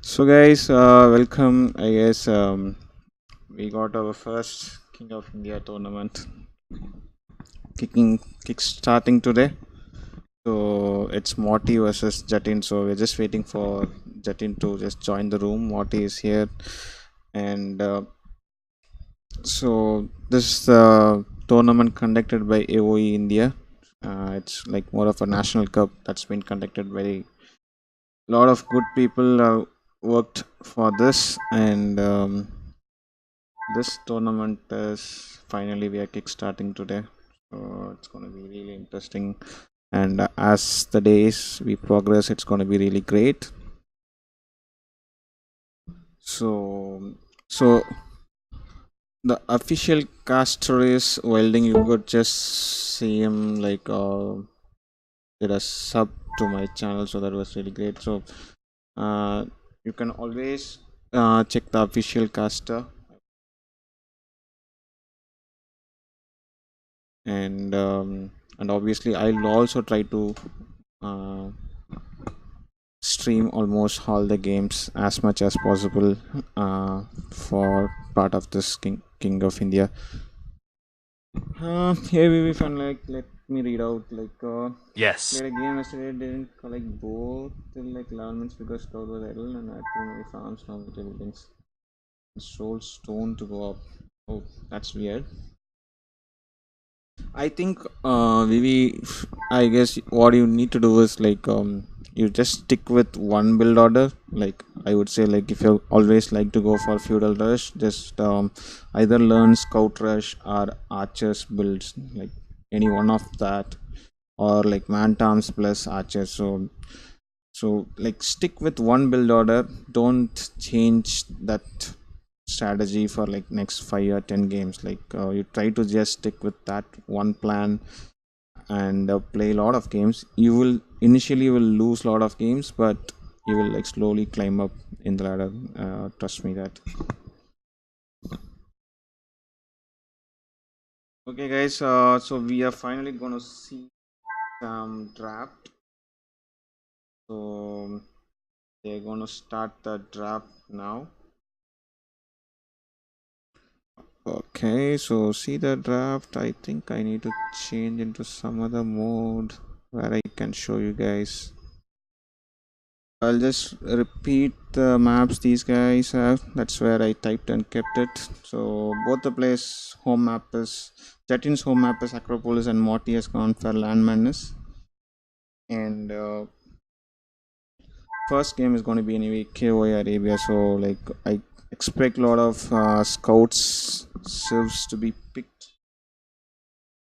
So guys, welcome. I guess we got our first King of India tournament kick starting today. So it's Morty versus Jatin. So we're just waiting for Jatin to just join the room. Morty is here, and so this is the tournament conducted by AOE India. It's like more of a national cup that's been conducted by a lot of good people worked for this, and this tournament is finally we are kickstarting today. So it's going to be really interesting, and as the days we progress, it's going to be really great. So the official caster is welding. You could just see him like did a sub to my channel, so that was really great. So uh, you can always check the official caster, and and obviously I'll also try to uh, stream almost all the games as much as possible for part of this King of India. Here we fun. Like, let me read out. Yes. Played a game yesterday. Didn't collect both till like 11 minutes because scout was idle and I had too many farms now with the buildings. Sold stone to go up. Oh, that's weird. I think I guess what you need to do is you just stick with one build order. Like I would say, like if you always like to go for feudal rush, just either learn scout rush or archers builds, like any one of that, or like man arms plus archers. So like stick with one build order. Don't change that strategy for like next 5 or 10 games. You try to just stick with that one plan and play a lot of games. You will initially will lose a lot of games, but you will like slowly climb up in the ladder. Trust me that. Okay, guys. So we are finally gonna see some draft. So they're gonna start the draft now. Okay, so see the draft. I think I need to change into some other mode where I can show you guys. I'll just repeat the maps these guys have. That's where I typed and kept it. So both the place home map is Jatin's home map is Acropolis and Morty has gone for Landmadness. And first game is going to be anyway KOA Arabia. So like I expect a lot of scouts civs to be picked.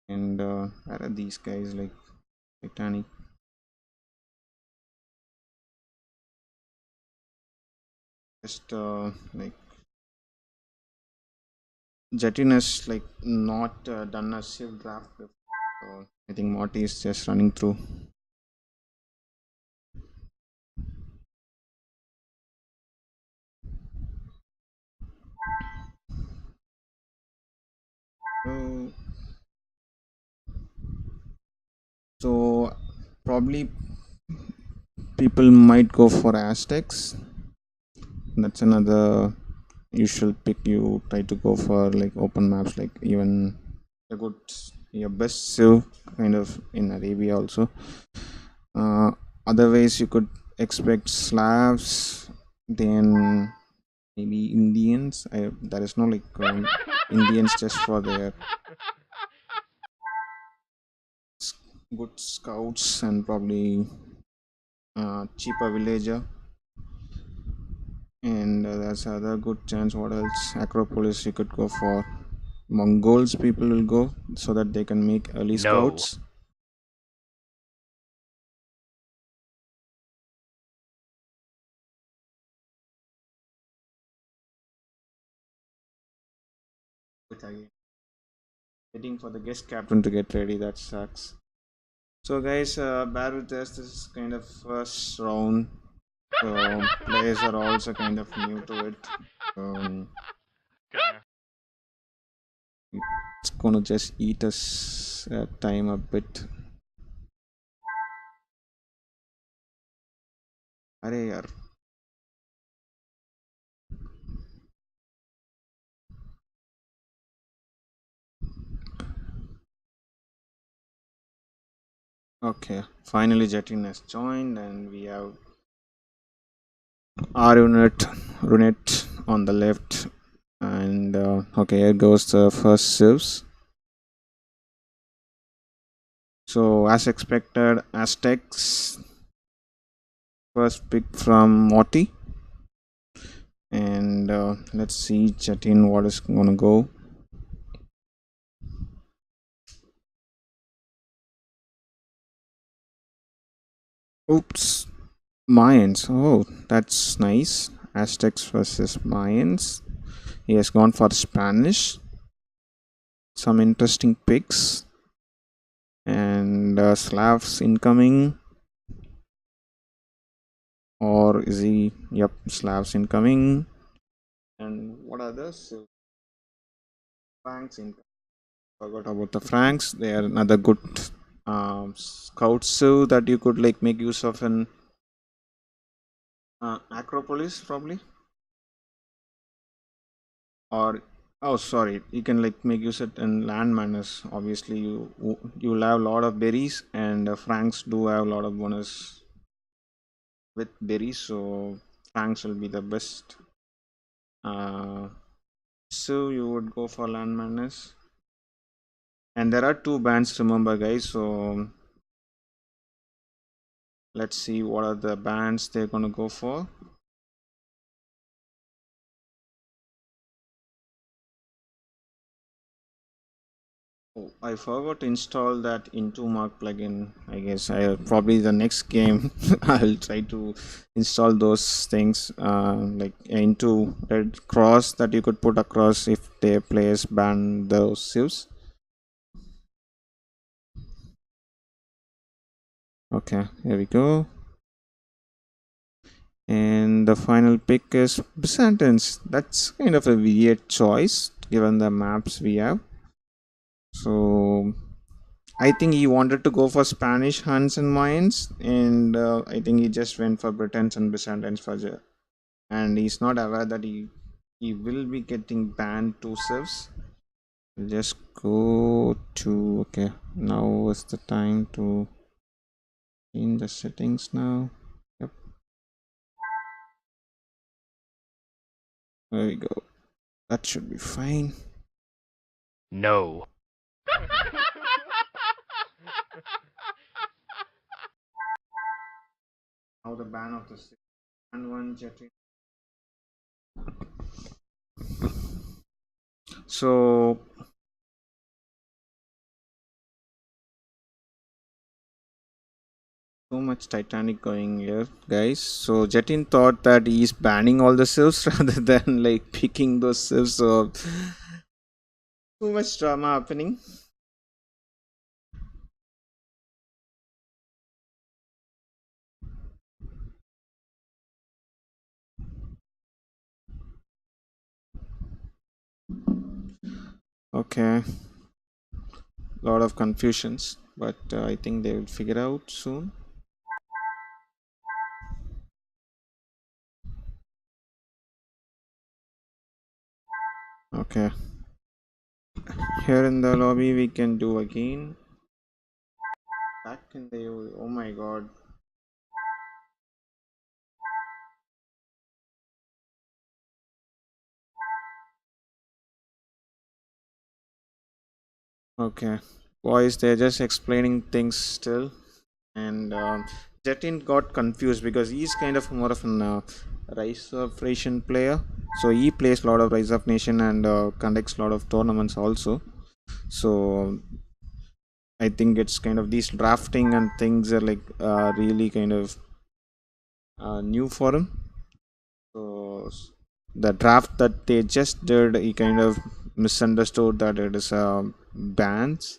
And where are these guys like Titanic? Just like Jatin has like not done a civ draft before. So I think Morty is just running through. So, so probably people might go for Aztecs. That's another usual pick. You try to go for like open maps, like even a good your best civ kind of in Arabia also. Uh, Otherwise, you could expect Slavs, then maybe Indians. There is no Indians just for their good scouts and probably cheaper villager. And there's other good chance. What else? Acropolis you could go for. Mongols people will go so that they can make early No. scouts. But again, waiting for the guest captain to get ready. That sucks. So guys, bear with us. This is kind of first round. So players are also kind of new to it. Um, it's gonna just eat us time a bit. अरे यार Okay, finally Jatin has joined, and we have R unit on the left, and okay, here goes the first civs. So as expected, Aztecs first pick from Morty, and let's see Jatin what is gonna go. Oops, Mayans. Oh, that's nice. Aztecs versus Mayans. He has gone for Spanish. Some interesting picks, and Slavs incoming, or is he? Yep, Slavs incoming. And what others? Franks incoming. Forgot about the Franks. They are another good scout so that you could like make use of in Acropolis probably, or oh sorry, you can like make use it in Landmadness. Obviously, you will have a lot of berries, and Franks do have a lot of bonus with berries, so Franks will be the best. Uh, so you would go for Landmadness, and there are two bands. Remember, guys. So let's see what are the bands they're gonna go for. Oh, I forgot to install that into mark plugin. I guess I probably the next game I'll try to install those things like into red cross that you could put across if their players ban those civs. Okay, here we go. And the final pick is Byzantines. That's kind of a weird choice given the maps we have. So I think he wanted to go for Spanish Huns and Mayans, and I think he just went for Britons and Byzantines for and he's not aware that he will be getting banned two civs. We'll just go to okay. Now is the time to change the settings now. Yep, there we go. That should be fine. No. Now the ban of the and one jetting. So so much Titanic going here, guys. So Jatin thought that he's banning all the civs rather than like picking those civs. So too much drama happening. Okay, lot of confusions, but I think they will figure out soon. Okay, here in the lobby we can do again. Back in the oh my god. Okay, boys, they're just explaining things still, and Jatin got confused because he's kind of more of an Rise of Nation player. So he plays a lot of Rise of Nation and conducts a lot of tournaments also. So I think it's kind of these drafting and things are like really kind of new for him. So the draft that they just did, he kind of misunderstood that it is bans.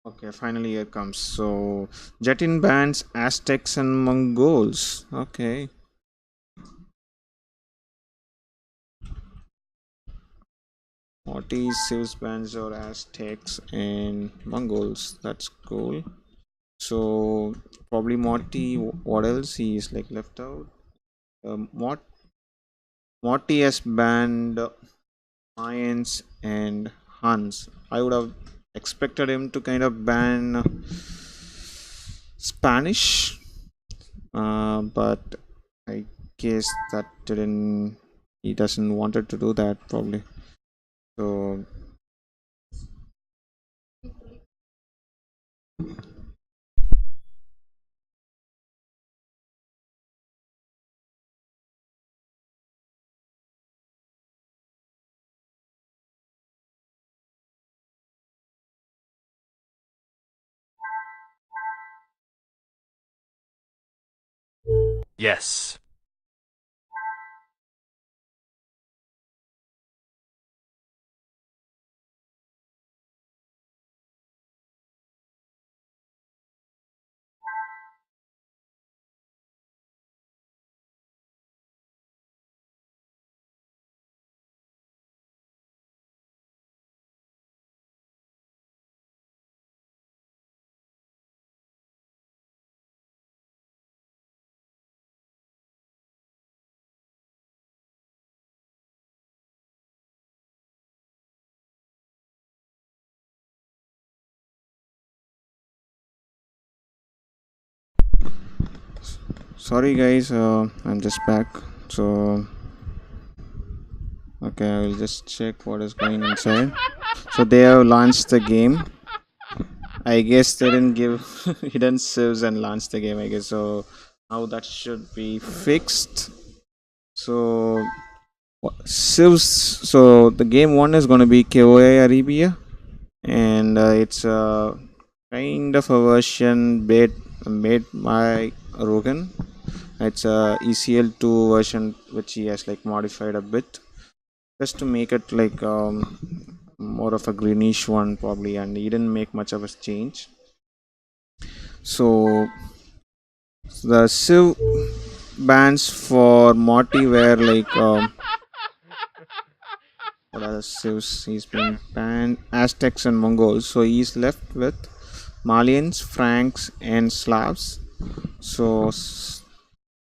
Okay, finally here comes. So Jatin bans Aztecs and Mongols. Okay. Morty saves bans or Aztecs and Mongols. That's cool. So probably Morty. What else? He is like left out. Mort Morty has banned Mayans and Huns. I would have expected him to kind of ban Spanish, but I guess that didn't. He doesn't wanted to do that probably. So Yes. sorry guys, I'm just back. So okay, I will just check what is going inside. So they have launched the game. I guess they didn't give hidden civs and launch the game. I guess so. Now that should be fixed. So civs. So the game one is going to be KOA Arabia, and it's a kind of a version made by Rogan. It's a ECL2 version which he has like modified a bit just to make it like more of a greenish one probably, and he didn't make much of a change. So the civ bans for Morty were like what are the civs? He's been banned Aztecs and Mongols. So he's left with Malians, Franks, and Slavs. So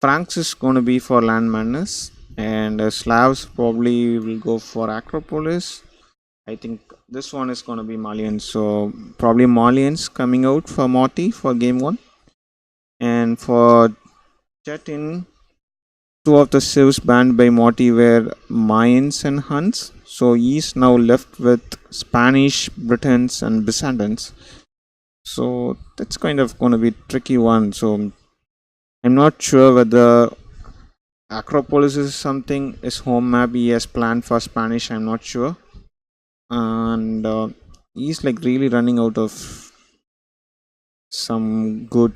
Franks is going to be for Landmadness, and Slavs probably will go for Acropolis. I think this one is going to be Malians. So probably Malians coming out for Morty for game one, and for Jatin, two of the civs banned by Morty were Mayans and Huns. So he's now left with Spanish, Britons, and Byzantines. So that's kind of going to be a tricky one. So I'm not sure whether Acropolis is something his home map he has planned for Spanish. I'm not sure, and he's like really running out of some good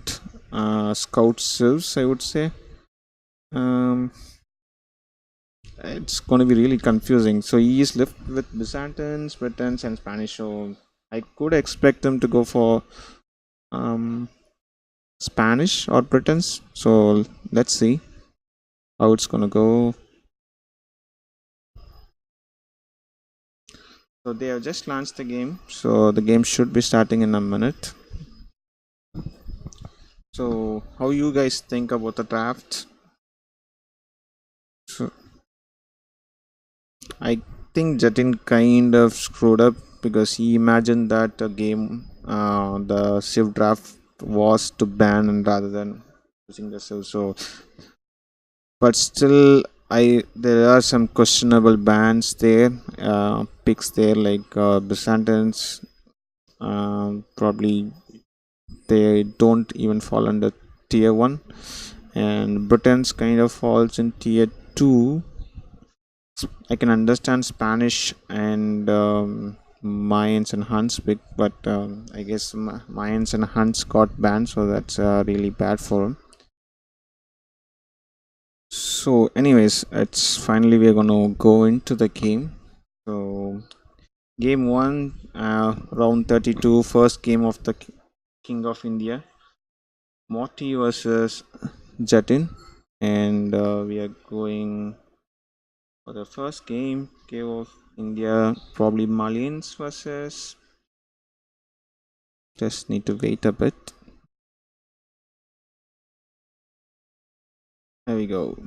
scout civs, I would say. Um, it's going to be really confusing. So he is left with Byzantines, Britons, and Spanish. So I could expect them to go for um, Spanish or Britons. So let's see how it's going to go. So they have just launched the game. So the game should be starting in a minute. So how you guys think about the draft? So I think Jatin kind of screwed up because he imagined that a game, the Civ draft was to ban and rather than using the Civ. So, but still, there are some questionable bans there, picks there like Byzantines. Probably they don't even fall under tier one, and Britons kind of falls in tier two. I can understand Spanish and Mayans and Huns, but I guess Mayans and Huns got banned, so that's really bad for them. So, anyways, it's finally we're gonna go into the game. So, game one, round 32, first game of the King of India, Morty versus Jatin, and we are going for the first game, King of India, probably Malians versus. Just need to wait a bit. There we go.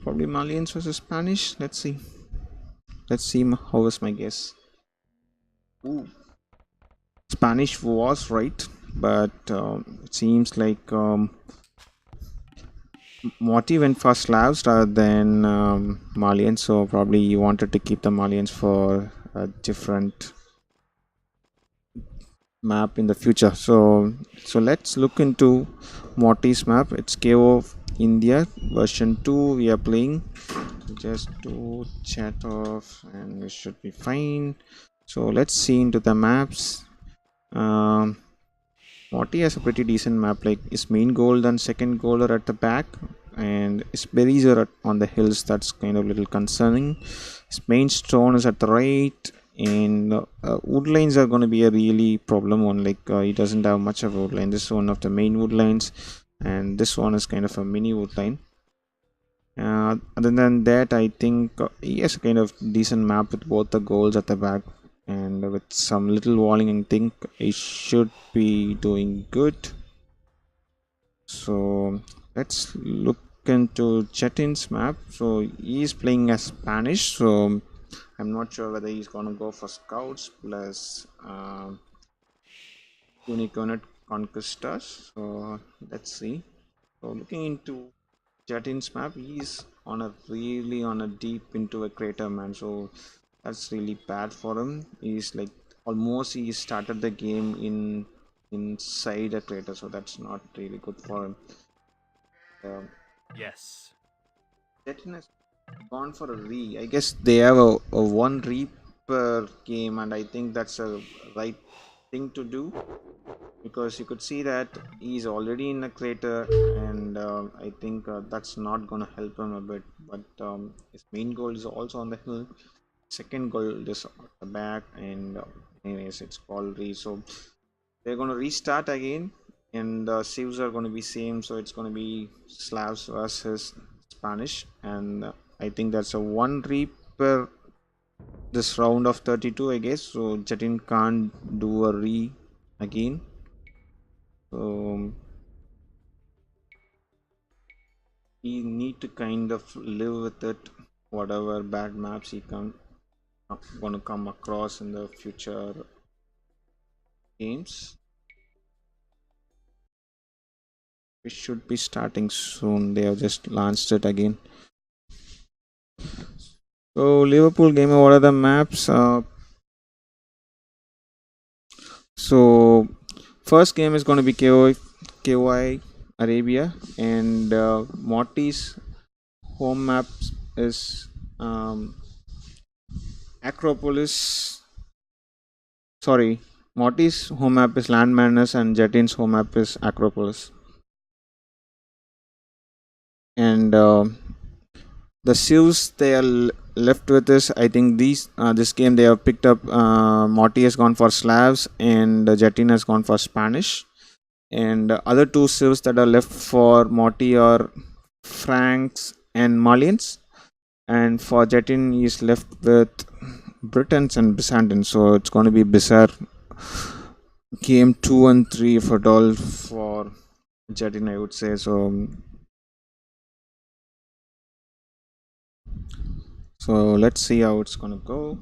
Probably Malians versus Spanish. Let's see. Let's see how is my guess. Ooh, Spanish was right, but it seems like Morty went for Slavs rather than Malians, so probably you wanted to keep the Malians for a different map in the future. So let's look into Morty's map. It's KO India version 2 we are playing. Just do chat off and we should be fine. So let's see into the maps. um, Morty has a pretty decent map, like his main goal and second goal are at the back, and his berries are on the hills. That's kind of a little concerning. His main stone is at the right, and wood lines are going to be a really problem one. Like he doesn't have much of a wood line. This is one of the main wood lines, and this one is kind of a mini wood line. Other than that, I think he has a kind of decent map with both the goals at the back, and with some little walling, I think he should be doing good. So let's look into Jatin's map. So he's playing as Spanish, so I'm not sure whether he's gonna go for scouts plus unicorn conquistors. So let's see. So looking into Jatin's map, he's on a really on a deep into a crater, man. So that's really bad for him. He's like almost he started the game inside a crater, so that's not really good for him. Yes. Jatin has gone for a re. I guess they have a one re per game, and I think that's a right thing to do, because you could see that he's already in a crater, and I think that's not gonna help him a bit. But his main goal is also on the hill. Second goal is at the back, and anyways, it's called re. So they're gonna restart again, and civs are gonna be same. So it's gonna be Slavs versus Spanish, and I think that's a one re per this round of 32, I guess. So Jatin can't do a re again. So he need to kind of live with it, whatever bad maps he come going to come across in the future games. We should be starting soon. They have just launched it again. So Liverpool game, what are the maps? So first game is going to be KOI Arabia, and Morty's home maps is Acropolis. Sorry, Morty's home map is Landmadness, and Jatin's home map is Acropolis. And the civs they are left with is, I think this game they have picked up. Morty has gone for Slavs, and Jatin has gone for Spanish. And other two civs that are left for Morty are Franks and Malians, and for Jatin he is left with Britons and Byzantines. So it's going to be bizarre game 2 and 3 if at all for Jatin, I would say. So let's see how it's gonna go.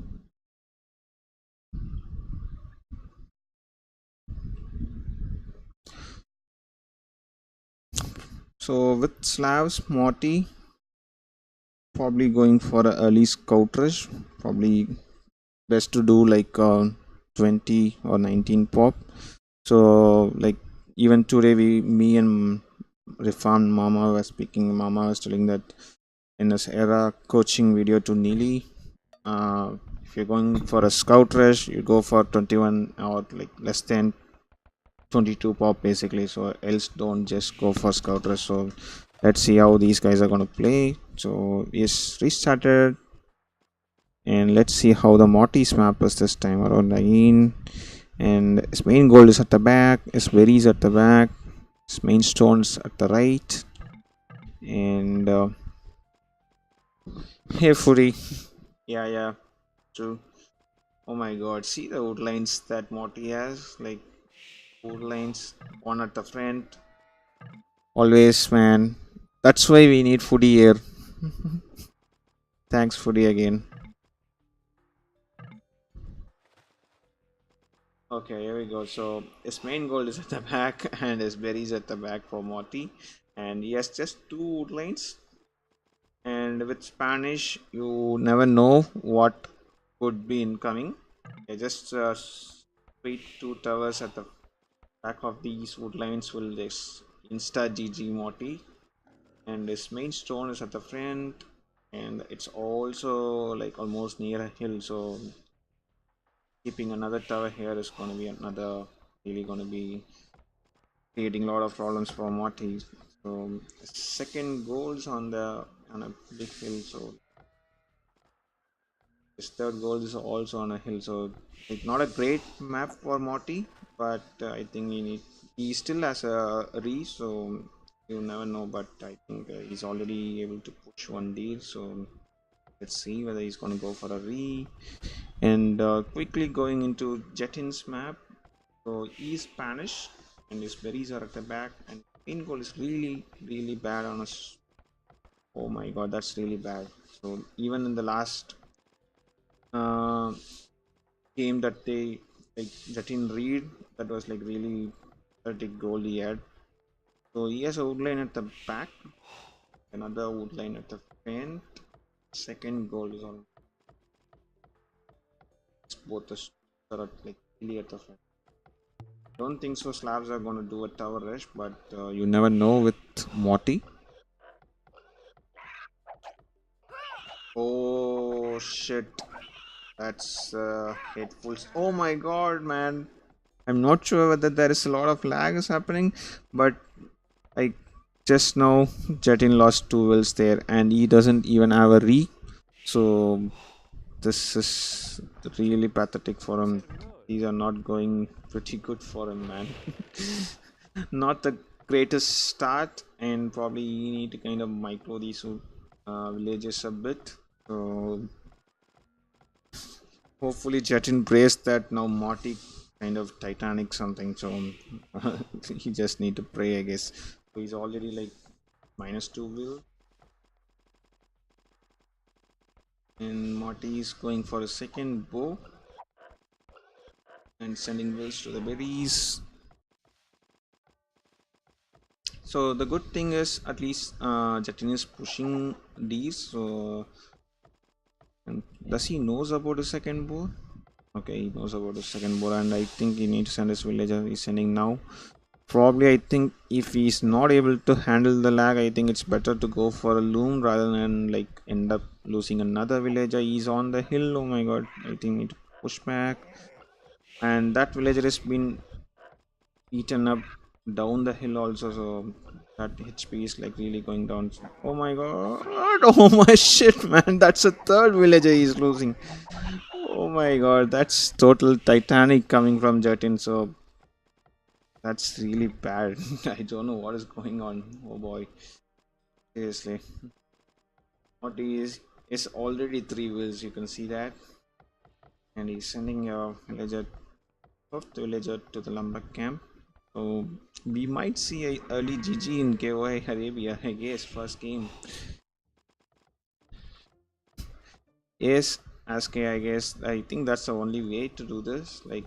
So with Slavs, Morty probably going for an early scout rush. Probably best to do like 20 or 19 pop. So like even today me and Rifan Mama was speaking. Mama was telling that in this era coaching video to Neely, if you're going for a scout rush, you go for 21 or like less than 22 pop basically. So else don't just go for scout rush. So let's see how these guys are going to play. So yes, restarted, and let's see how the Morty's map is this time around again. And his main goal is at the back, his berries at the back, his main stones at the right. And hey Fury, yeah, true. Oh my god, see the wood lines that Morty has, like wood lines, one at the front. Always, man. That's why we need foodie here. Thanks, Foodie, again. Okay, here we go. So his main goal is at the back, and his berries at the back for Morty, and he has just two wood lines. And with Spanish, you never know what could be incoming. Okay, just straight two towers at the back of these wood lines will this insta GG Morty, and his main stone is at the front, and it's also like almost near a hill, so keeping another tower here is going to be another really going to be creating a lot of problems for Morty. So second goals on a big hill, so his third goal is also on a hill. So it's not a great map for Morty, but I think he still has a re, so you never know. But I think he's already able to push one deal. So let's see whether he's going to go for a re. And quickly going into Jatin's map. So he's Spanish, and his berries are at the back. And main goal is really, really bad on us. Oh my god, that's really bad. So even in the last uh, game that they like Jatin Reed, that was like really pathetic goal he had. So he has a woodline at the back, another woodline at the front. Second goal is on both the are like really at the front. Don't think so. Slabs are going to do a tower rush, but you never know with Morty. Oh shit, that's hateful. Oh my god, man. I'm not sure whether there is a lot of lag is happening, but I just now Jetin lost two wills there, and he doesn't even have a re. So this is really pathetic for him. These are not going pretty good for him, man. Not the greatest start, and probably you need to kind of micro these villages a bit. So hopefully Jetin braced that. Now Morty kind of Titanic something. So he just need to pray, I guess. So he's already like -2 will, and Morty is going for a second bow and sending wills to the berries. So the good thing is at least Jatin is pushing these. So and does he knows about the second bow? Okay, he knows about the second bow, and I think he needs to send his villager. He's sending now. Probably I think if he's not able to handle the lag, I think it's better to go for a loom rather than like end up losing another villager. He's on the hill. Oh my god, I think need to push back, and that villager has been eaten up down the hill also, so that HP is like really going down. Oh my god, oh my shit, man, that's a third villager he's losing. Oh my god, that's total Titanic coming from Jatin. So that's really bad. I don't know what is going on. Oh boy, seriously. What is already three wills, you can see that, and he's sending a villager, fifth villager to the lumber camp. So we might see a early GG in KOI Arabia, I guess, first game. Yes, ASK, I guess. I think that's the only way to do this. Like,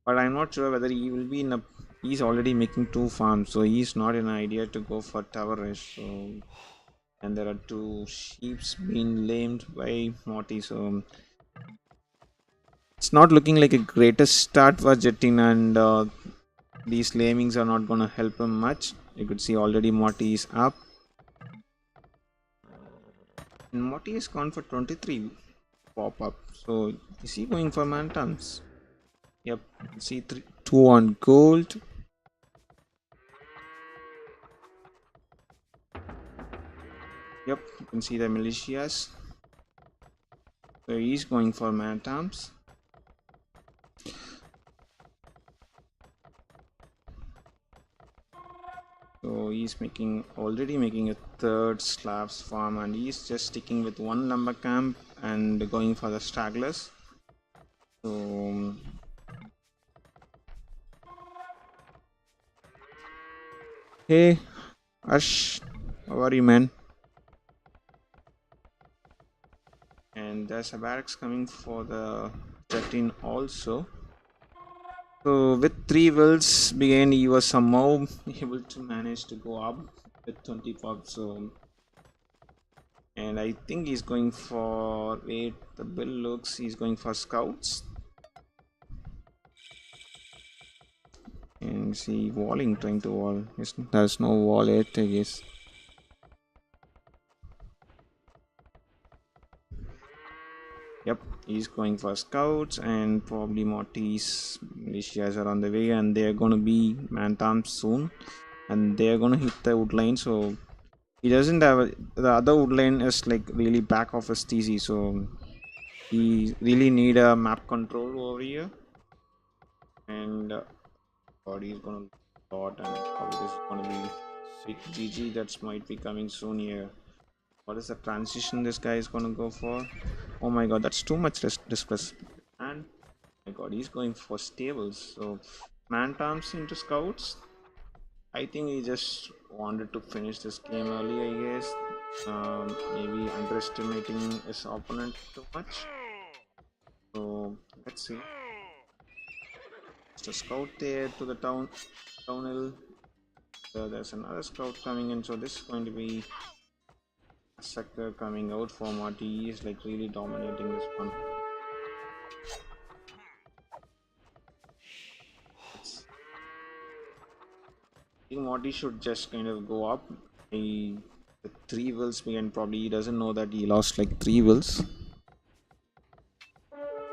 but I'm not sure whether he will be in a. He's already making two farms, so he's not an idea to go for tower rush. So, and there are two sheeps being lamed by Morty. So it's not looking like a greatest start for Jetin, and these lamings are not gonna help him much. You could see already Morty is up. And Morty has gone for 23 pop up. So is he going for Mantams? Yep. See 2 on gold. Yep. You can see the militias. So he's going for Mantams. So he's already making a third Slavs farm, and he's just sticking with one lumber camp and going for the stragglers. So hey Ash, how are you, man? there's a barracks coming for the Jatin also. So with 3 wills began, he was somehow able to manage to go up with 20 pop. So, and I think he's going for, wait, the bill looks, he's going for scouts. And see, walling, trying to wall. There's no wall yet, I guess. Yep, he's going for scouts, and probably Morty's militias are on the way, and they're gonna be man-armed soon, and they're gonna hit the woodline. So he doesn't have the other woodline is like really back of his TC, so he really need a map control over here. And God, he's gonna lot, and probably this is gonna be big GG. That might be coming soon here. What is the transition this guy is gonna go for? Oh my god, that's too much displacement. And my god, he's going for stables. So man arms into scouts. I think he just wanted to finish this game early, I guess. Maybe underestimating his opponent too much. So let's see. Just a scout there to the downhill. There's another scout coming in, so this is going to be a sector coming out for Morty. He is like really dominating this one. I think Morty should just kind of go up. The 3 wills began, probably he doesn't know that he lost like 3 wills.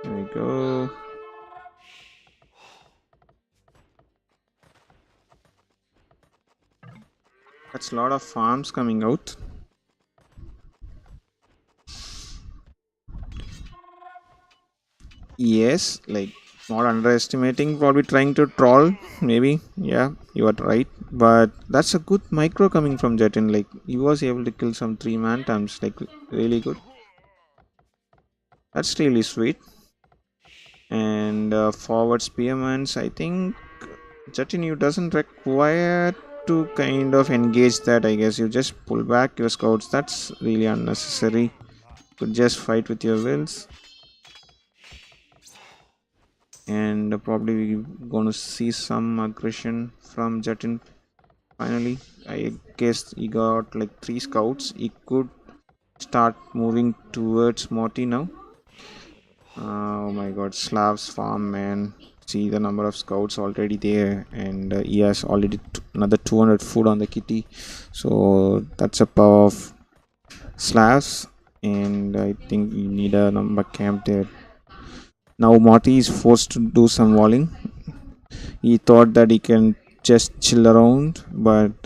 There we go. That's a lot of farms coming out. Yes, like not underestimating, probably trying to troll, maybe. Yeah, you are right. But that's a good micro coming from Jatin. Like he was able to kill some 3-man times, like really good. That's really sweet. And forward spearmans, I think Jatin, you doesn't require to kind of engage that. I guess you just pull back your scouts. That's really unnecessary. You could just fight with your wills. And probably we're gonna see some aggression from Jatin finally. I guess he got like 3 scouts. He could start moving towards Morty now. Oh my god, Slav's farm, man. See the number of scouts already there, and he has already another 200 food on the kitty. So that's a power of Slavs, and I think we need a number camp there. Now Morty is forced to do some walling. He thought that he can just chill around, but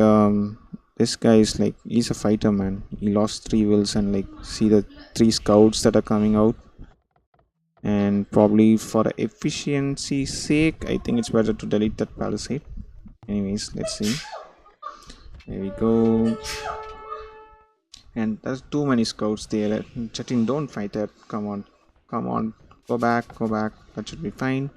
this guy is like, he's a fighter, man. He lost 3 wills, and like see the 3 scouts that are coming out. And probably for efficiency's sake, I think it's better to delete that palisade. Anyways, let's see. There we go. And there's too many scouts there. Jatin, don't fight that. Come on, come on, go back. That should be fine.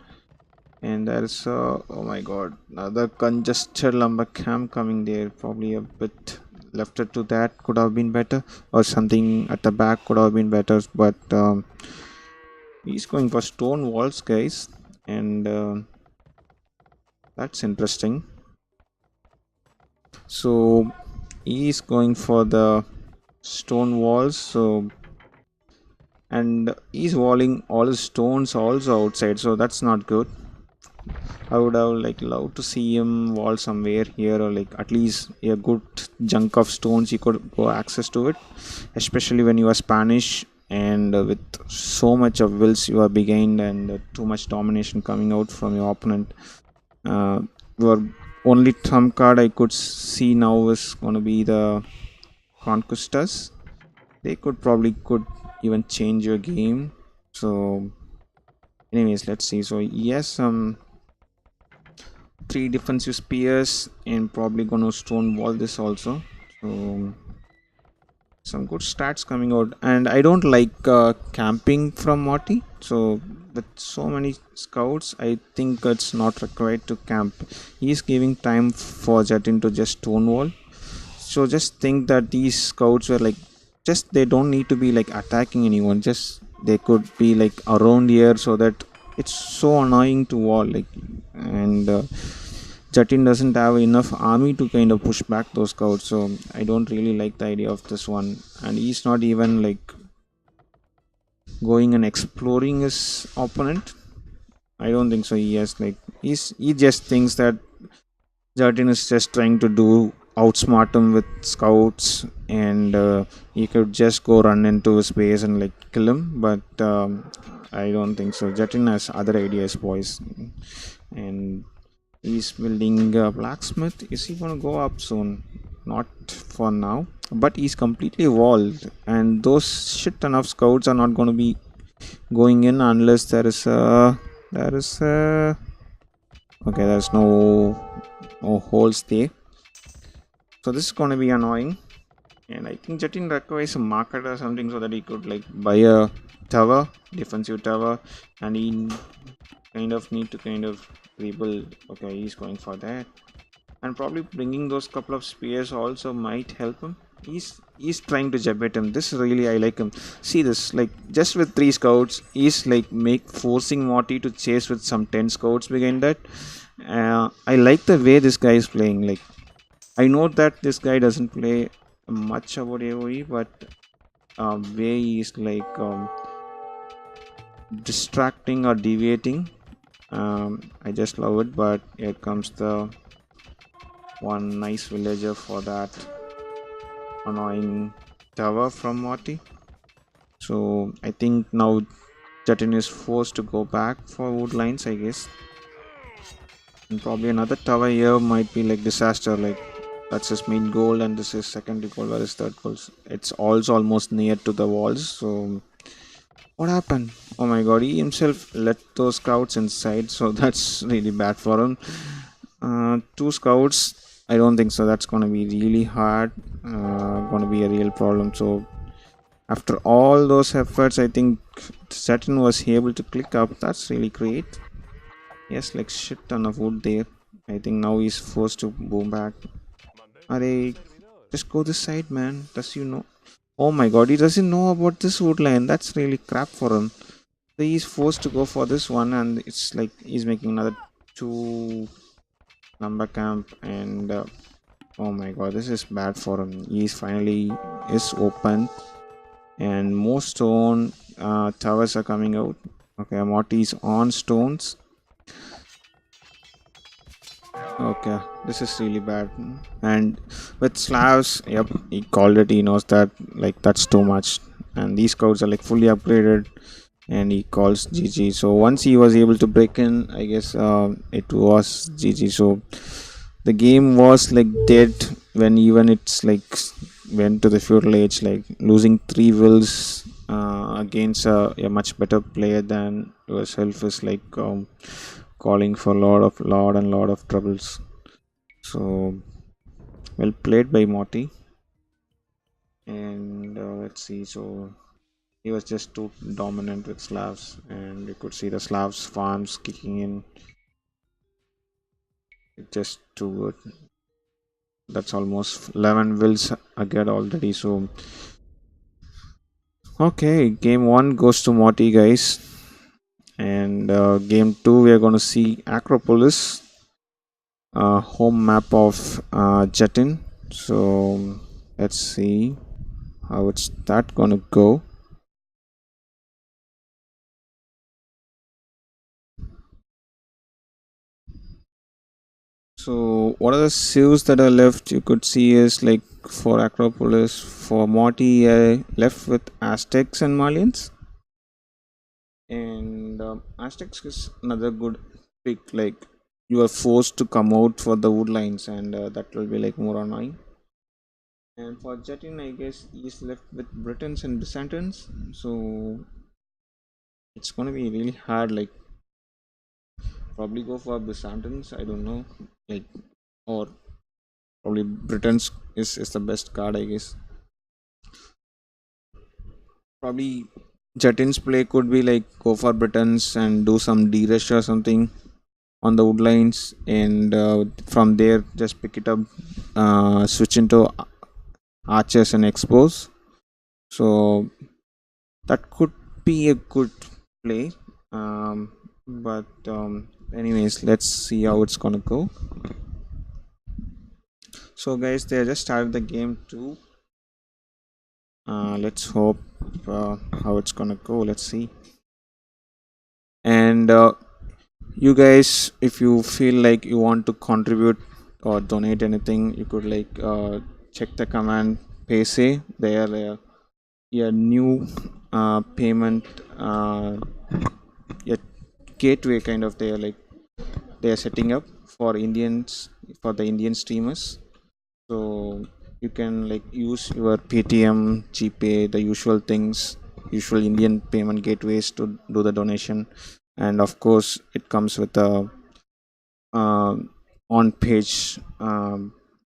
And there's oh my god, another congested lumber camp coming there. Probably a bit left to that could have been better, or something at the back could have been better. But he's going for stone walls, guys, and that's interesting. So he's going for the stone walls. So, and he's walling all his stones also outside, so that's not good. I would have like loved to see him wall somewhere here, or like at least a good chunk of stones you could go access to it, especially when you are Spanish and with so much of wills you are behind, and too much domination coming out from your opponent. Your only trump card I could see now is going to be the Conquistors. They could even change your game. So anyways, let's see. So yes, 3 defensive spears, and probably gonna stone wall this also. So some good stats coming out, and I don't like camping from Morty. So with so many scouts, I think it's not required to camp. He's giving time for Jatin to just stonewall. So just think that these scouts were like, just they don't need to be like attacking anyone. Just they could be like around here, so that it's so annoying to wall like. And Jatin doesn't have enough army to kind of push back those scouts, so I don't really like the idea of this one. And he's not even like going and exploring his opponent. I don't think so. He has like he just thinks that Jatin is just trying to do outsmart him with scouts, and he could just go run into his base and like kill him. But I don't think so. Jatin has other ideas, boys, and he's building a blacksmith. Is he gonna go up soon? Not for now, but he's completely walled, and those shit ton of scouts are not gonna be going in unless there is a okay. There's no holes there, so this is gonna be annoying. And I think Jatin requires a market or something so that he could like buy a tower, defensive tower, and he kind of need to kind of rebuild. Okay, he's going for that, and probably bringing those couple of spears also might help him. He's trying to jab at him. This really I like him. See this, like just with 3 scouts, he's like make forcing Morty to chase with some 10 scouts behind that. I like the way this guy is playing. Like I know that this guy doesn't play much about AoE, but way he's like distracting or deviating. I just love it. But here comes the one nice villager for that annoying tower from Morty. So I think now Jatin is forced to go back for wood lines, I guess. And probably another tower here might be like disaster. Like that's his main goal, and this is secondary goal. Where is third goal? It's also almost near to the walls. So what happened? Oh my god, he himself let those scouts inside, so that's really bad for him. 2 scouts, I don't think so. That's gonna be really hard. Gonna be a real problem. So after all those efforts, I think Saturn was able to click up. That's really great. Yes, like shit ton of wood there. I think now he's forced to boom back. Are just go this side, man. Does you know? Oh my god, he doesn't know about this wood line. That's really crap for him. So he's forced to go for this one, and it's like he's making another 2 number camp. And oh my god, this is bad for him. He's finally is open, and more stone towers are coming out. Okay, Morty's on stones. Okay, this is really bad. And with Slavs, yep, he called it. He knows that like that's too much, and these scouts are like fully upgraded, and he calls GG. So once he was able to break in, I guess it was GG. So the game was like dead when even it's like went to the feudal age, like losing 3 wills against a much better player than yourself is like calling for lot of troubles. So well played by Morty. And let's see, so he was just too dominant with Slavs, and you could see the Slavs farms kicking in. Just too good. That's almost 11 wills again already. So okay, game 1 goes to Morty, guys. And game 2 we are going to see Acropolis, home map of Jatin. So let's see how it's that gonna go. So what are the civs that are left? You could see is like for Acropolis, for Morty, left with Aztecs and Malians. And Aztecs is another good pick. Like you are forced to come out for the woodlines, and that will be like more annoying. And for Jatin, I guess he's left with Britons and Byzantines. So it's gonna be really hard. Like probably go for Byzantines. I don't know. Like or probably Britons is the best card, I guess. Probably Jatin's play could be like go for Britons and do some D-rush or something on the woodlines, and from there just pick it up, switch into archers and expose. So that could be a good play. But anyways, let's see how it's gonna go. So guys, they just started the game too. Let's hope how it's gonna go. Let's see. And you guys, if you feel like you want to contribute or donate anything, you could check the command payse. They are a new payment, a gateway kind of. They are setting up for Indians, for the Indian streamers. So you can use your Paytm, GPay, the usual things, usual Indian payment gateways to do the donation. And of course it comes with a on page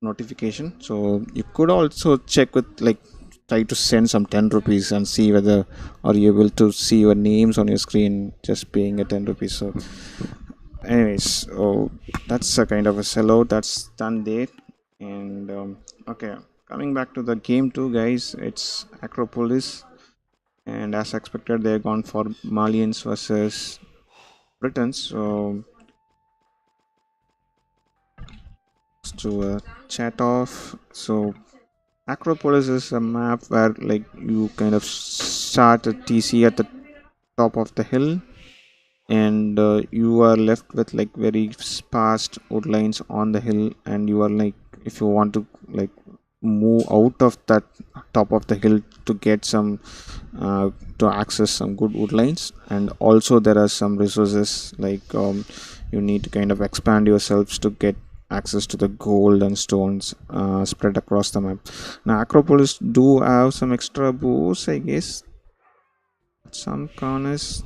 notification. So you could also check with try to send some 10 rupees and see whether are you able to see your names on your screen just paying a 10 rupees. So anyways, so that's a kind of a sellout that's done there. And okay, coming back to the game too, guys, it's Acropolis, and as expected they're gone for Malians versus Britons. So to chat off. So Acropolis is a map where you kind of start a TC at the top of the hill, and you are left with very sparse woodlines on the hill, and you are if you want to move out of that top of the hill to get some to access some good woodlines. And also there are some resources you need to kind of expand yourselves to get access to the gold and stones spread across the map. Now Acropolis do have some extra bows, I guess, some corners.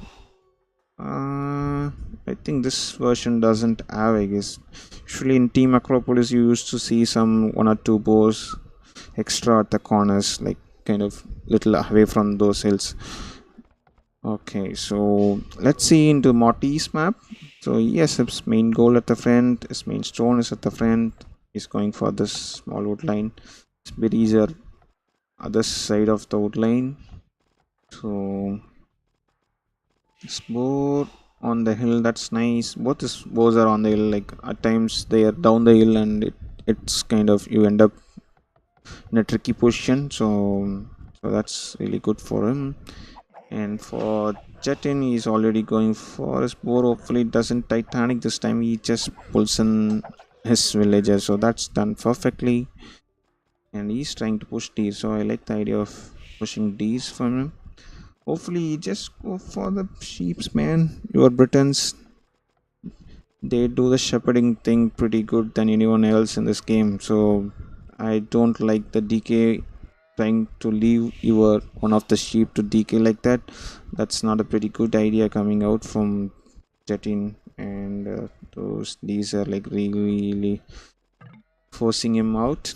I think this version doesn't have, I guess. Usually in Team Acropolis you used to see some one or two bows extra at the corners, kind of little away from those hills. Okay, so let's see into Morty's map. So yes, his main goal at the front, his main stone is at the front. He's going for this small wood line. His berries are other side of the wood line. So this bow on the hill, that's nice. Both his bows are on the hill. At times they are down the hill, and it's kind of you end up in a tricky position. So that's really good for him. And for Jatin, he's already going for his bow. Hopefully it doesn't Titanic this time. He just pulls in his villager, so that's done perfectly. And he's trying to push D's, so I like the idea of pushing D's from him. Hopefully just go for the sheeps, man. Your Britons, they do the shepherding thing pretty good than anyone else in this game. So I don't like the DK trying to leave your one of the sheep to DK like that. That's not a pretty good idea coming out from Jatin. And these are really forcing him out.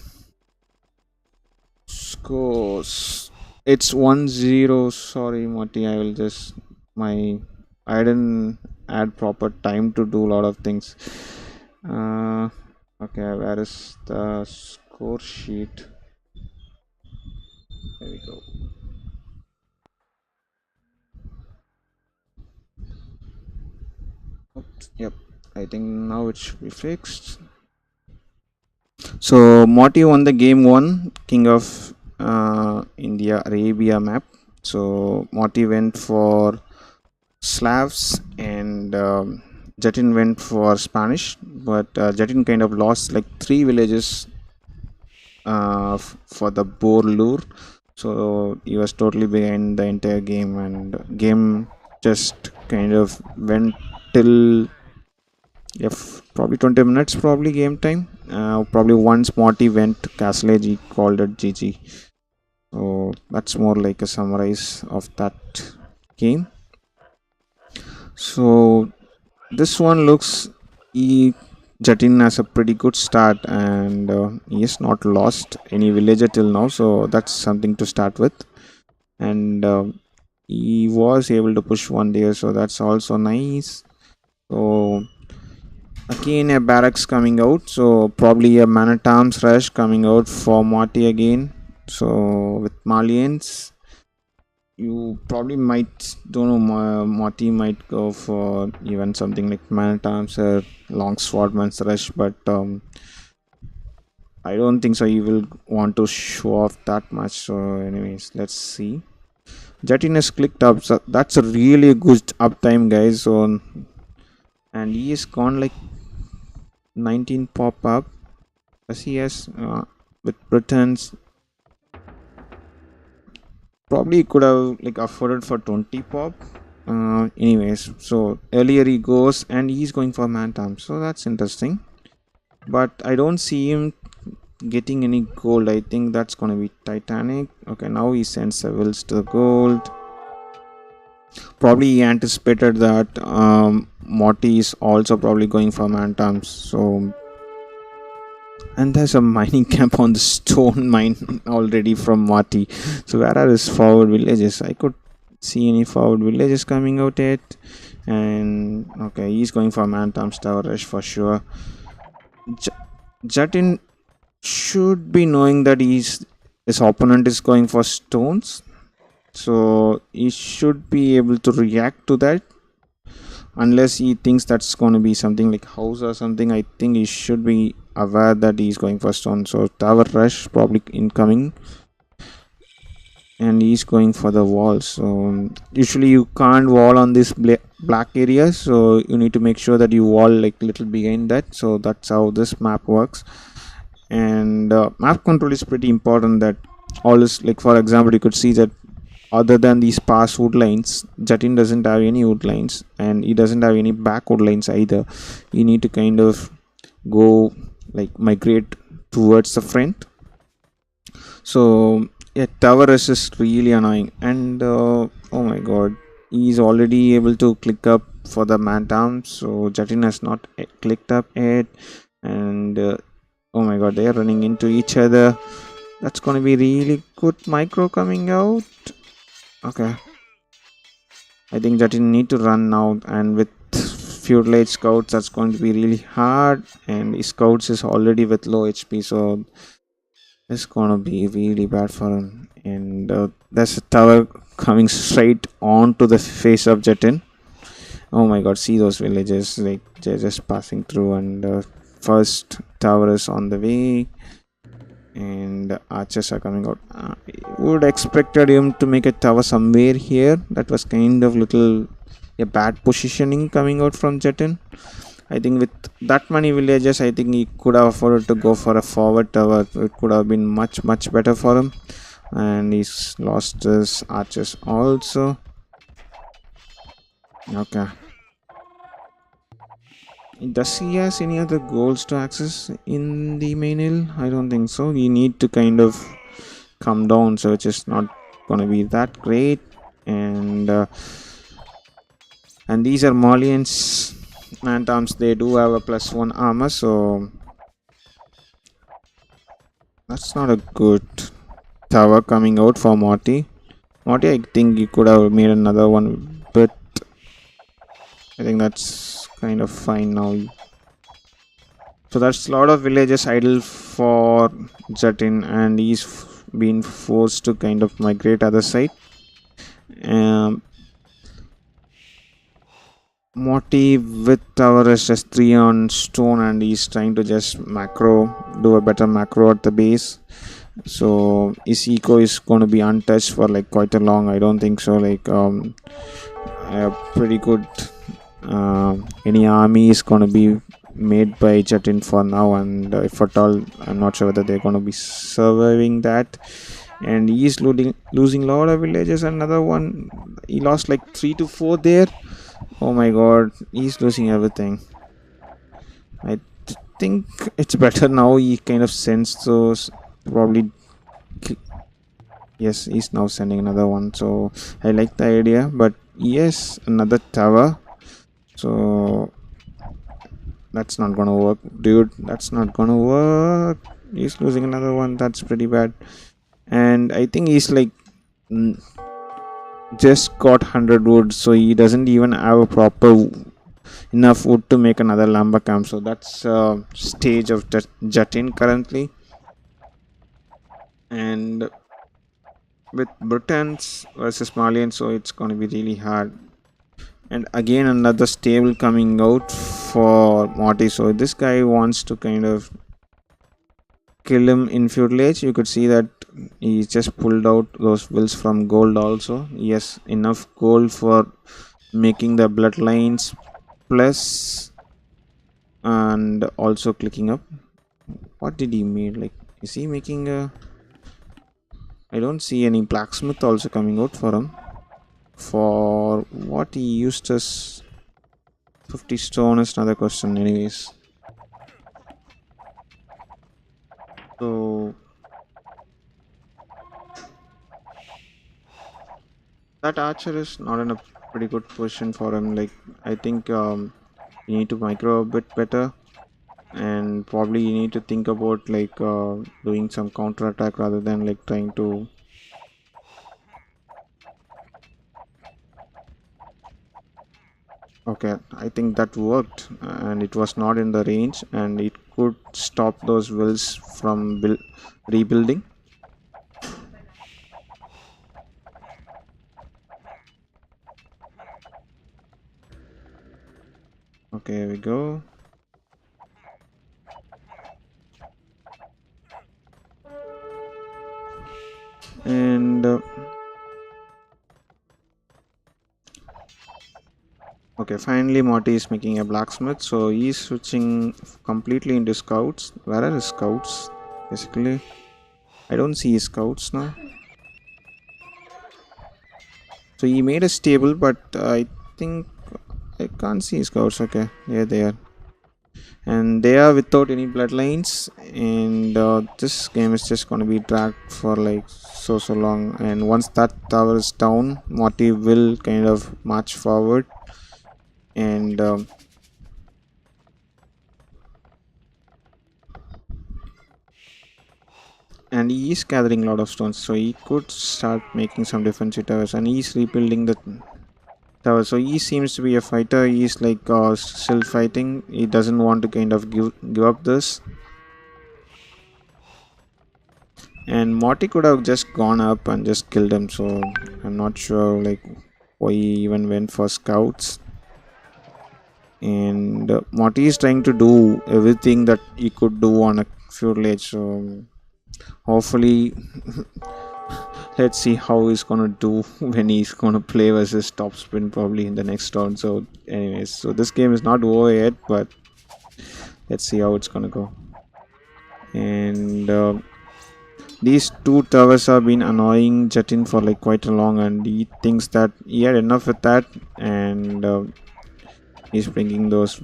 Scores. It's 1-0. Sorry, Morty. I will just I didn't add proper time to do a lot of things. Okay, where is the score sheet? There we go. Oops, yep, I think now it should be fixed. So Morty won the game 1, King of India Arabia map. So Morty went for Slavs, and Jatin went for Spanish, but Jatin kind of lost 3 villages for the Boer lure, so he was totally behind the entire game, and game just kind of went till probably 20 minutes, probably game time. Probably once Morty went castle age, he called it GG. So that's more like a summarize of that game. So this one looks Jatin has a pretty good start, and he has not lost any villager till now, so that's something to start with. And he was able to push one there, so that's also nice. So again a barracks coming out, so probably a man at arms rush coming out for Morty again. So with Malians, You probably might don't know. Morty might go for even something like man at arms or long swordman's rush, but I don't think so. He will want to show off that much. So, anyways, let's see. Jatin has clicked up. So that's a really good uptime, guys. So, and he is gone like 19 pop up. As he has with Britons, probably could have like afforded for 20 pop. Anyways, so earlier he goes and he's going for Mantam. So that's interesting. But I don't see him getting any gold. I think that's gonna be Titanic. Okay, now he sends civils to the gold. Probably he anticipated that Morty is also probably going for Mantams. So, and there's a mining camp on the stone mine already from Morty. So where are his forward villages? I could see any forward villages coming out yet. And okay, he's going for Mantam's Tower Rush for sure. Jatin should be knowing that his opponent is going for stones, so he should be able to react to that, unless he thinks that's going to be something like house or something. I think he should be aware that he's going for stone. So tower rush probably incoming, and he's going for the wall. So usually you can't wall on this black area, so you need to make sure that you wall like little behind that. So that's how this map works. And map control is pretty important. That all is like, for example, you could see that other than these past wood lines, Jatin doesn't have any wood lines, and he doesn't have any back wood lines either. You need to kind of go like migrate towards the front. So yeah, tower rush is really annoying. And oh my god, he's already able to click up for the Mantam. So Jatin has not clicked up yet. And oh my god, they are running into each other. That's gonna be really good micro coming out. Okay, I think that you need to run now, and with feudal age scouts, that's going to be really hard. And his scouts is already with low HP, so it's gonna be really bad for him. And there's a tower coming straight onto the face of Jatin. Oh my god, see those villages, like they're just passing through, and first tower is on the way, and archers are coming out. I would expected him to make a tower somewhere here. That was kind of little a bad positioning coming out from Jatin. I think with that many villages, I think he could have afforded to go for a forward tower. It could have been much better for him. And he's lost his archers also. Okay. Does he has any other goals to access in the main hill? I don't think so. You need to kind of come down, so it's just not gonna be that great. And these are Malians Mantams. They do have a +1 armor, so that's not a good tower coming out for Morty. Morty, I think you could have made another one, but I think that's kind of fine now. So that's a lot of villages idle for Jatin, and he's been forced to kind of migrate other side. Morty with tower is just 3 on stone, and he's trying to just do a better macro at the base. So his eco is going to be untouched for like quite a long. I don't think so. Like pretty good. Any army is going to be made by Jatin for now, and if at all, I'm not sure whether they're going to be surviving that. And he's losing a lot of villages. Another one, he lost like 3 to 4 there. Oh my god, he's losing everything. I think it's better now. He kind of sends those, probably. Yes, he's now sending another one. So I like the idea, but yes, another tower. So that's not gonna work, dude. That's not gonna work. He's losing another one. That's pretty bad. And I think he's like just got 100 wood, so he doesn't even have a proper enough wood to make another lumber camp. So that's stage of Jatin currently. And with Britons versus Malians, so it's going to be really hard. And again, another stable coming out for Morty. So this guy wants to kind of kill him in feudal age. You could see that he just pulled out those wills from gold also. Yes, enough gold for making the bloodlines plus and also clicking up. What did he make? Like, is he making a? I don't see any blacksmith also coming out for him. For what he used as 50 stone is another question, anyways. So that archer is not in a pretty good position for him. Like, I think you need to micro a bit better, and probably you need to think about like doing some counter attack rather than like trying to. Okay, I think that worked, and it was not in the range, and it could stop those wills from rebuilding. Okay, here we go. And okay, finally Morty is making a blacksmith, so he's switching completely into scouts. Where are his scouts? Basically, I don't see his scouts now. So he made a stable, but I think I can't see his scouts. Okay, yeah, they are, and they are without any bloodlines. And this game is just gonna be dragged for like so long. And once that tower is down, Morty will kind of march forward and. And he is gathering a lot of stones, so he could start making some defensive towers, and he's rebuilding the tower. So he seems to be a fighter. He's like still fighting. He doesn't want to kind of give up this. And Morty could have just gone up and just killed him, so I'm not sure like why he even went for scouts. And Morty is trying to do everything that he could do on a feudal age, so hopefully let's see how he's gonna do when he's gonna play versus top spin probably in the next round. So anyways, so this game is not over yet, but let's see how it's gonna go. And these two towers have been annoying Jatin for like quite a long, and he thinks that he had enough with that, and he's bringing those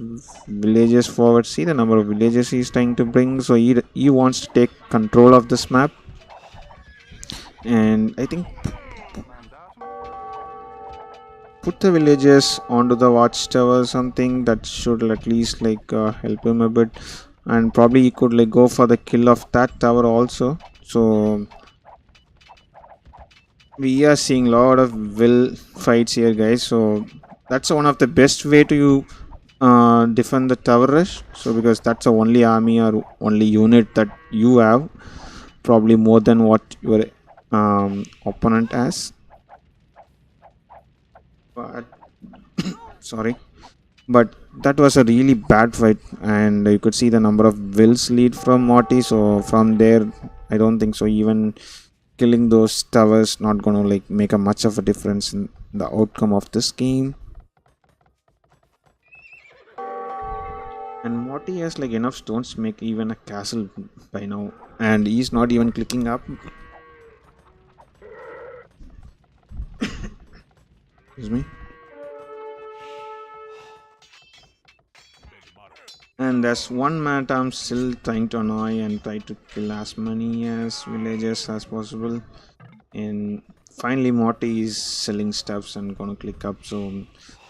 villages forward. See the number of villages he's trying to bring. So he wants to take control of this map, and I think put the villagers onto the watchtower or something that should at least like help him a bit, and probably he could like go for the kill of that tower also. So we are seeing a lot of will fights here, guys. So that's one of the best way to defend the tower rush. So because that's the only army or only unit that you have, probably more than what your opponent has. But sorry, but that was a really bad fight, and you could see the number of wills lead from Morty. So from there, I don't think so even killing those towers not gonna like make a much of a difference in the outcome of this game. And Morty has like enough stones to make even a castle by now, and he's not even clicking up. Excuse me. And there's one man I'm still trying to annoy and try to kill as many as villagers as possible. And finally Morty is selling stuffs and gonna click up. So